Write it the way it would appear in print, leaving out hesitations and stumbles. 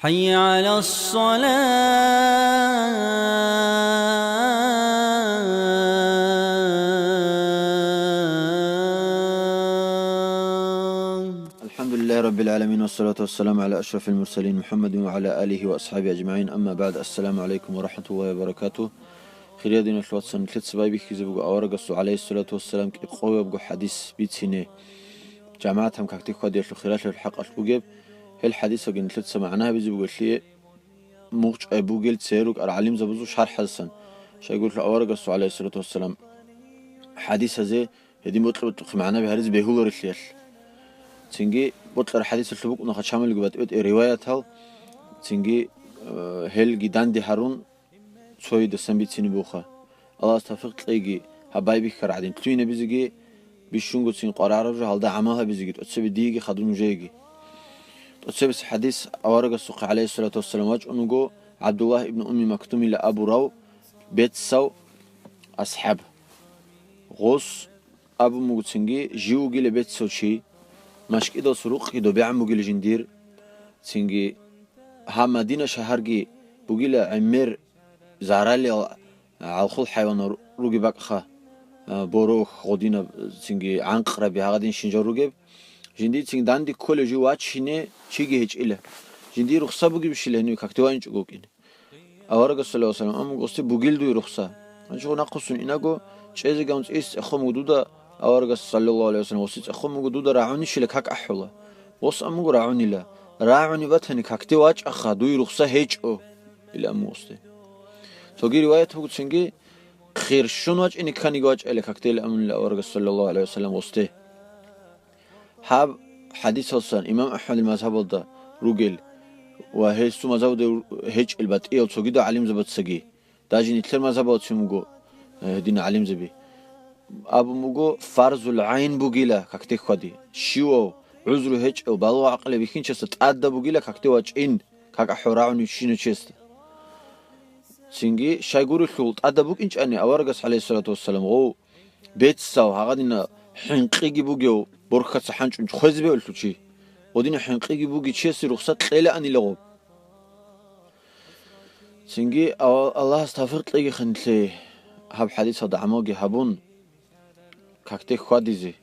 حي على الصلاة. الحمد لله رب العالمين والصلاة والسلام على أشرف المرسلين محمد وعلى آله وأصحابه أجمعين. أما بعد، السلام عليكم ورحمة الله وبركاته. خيريادين الواتسان تلتسباي بيكيزبو أورغسو عليه الصلاة والسلام قوي بقو حديث بيتسيني جامعتهم كاكتيك قادية الخيرات الحق أشبوجيب هل حديث وجن تلتس معناها بيزبو لي موج أبوجيل تسيروك العليم زبزو شرح حسن شا يقول أورغسو عليه الصلاة والسلام حديث هذا هدي مطلب معناه بهارز بيهول رسيل تنجي بطل حديث السبوك نخد شامل جبت رواية هال تنجي هل جدان دي هارون شوي دسم بيتسيني بوخا الله استفق تلاقي هباي بيكر عدين تلوين بيزجي بيشونجو تين قرار رجع هل ده عملها بيزجي تسبي ديجي خدون جيجي تسبي حديث أورج السوق عليه الصلاة والسلام واج أنجو عبد الله ابن أمي مكتوم إلى أبو رو بيت سو أصحاب غوص أبو موجتنجي جيوجي لبيت سو شي مش كده سروق كده بيعمل بقول جندير تنجي ها مدينة شهرجي بقول عمر زعرالي على خل حيوان روجي بقخة بروخ غدينا تنجي عنقرة بهادين شنجر روجي جندير تنجي داندي كل جوات شينه شيء هيج إله جندير رخصة بقول بشيله هني كاكتوان جوكين أورج صلى الله عليه وسلم أم قصدي بقول دو رخصة أنشوا ناقصون إنكو شيء زي كونس إس أخو موجودة أورج صلى الله عليه وسلم وسيت أخو موجودة رعوني شيلك هك أحوله وص أمو رعوني لا رعوني بتهني كاكتواج أخا دوي رخصة هيج أو إلى أموسته توجي رواية تقول سنجي خير شنواج إنك كان يواج إلى كاكتيل أمن لأورج صلى الله عليه وسلم وسته حاب حديث حسن إمام أحمد المذهب ده رجل وهي سو مذهب ده هيج البتئيل توجي ده علم زبط سجي داجي نتلر مذهب وتشمجو دين علم زبي أبو مجو فرض العين بوجيلا كاكتي خدي شو عذر هيج أو بالو عقل بيكين شست أدى بوجيلا كاكتي واج إن كاك حراون يشينو شست سينجي شايقول الشغل أدى بوك إنش أني أورجس عليه الصلاة والسلام غو بيت ساو هغادينا حنقيجي بوجيو بركة سحنش إنش خزبة قلتو شي ودينا حنقيجي بوجي تشيسي رخصة خيلة أني لغو سينجي الله استغفر تلاقي خنتلي هاب حديث هذا عموجي هابون كاكتي خاديزي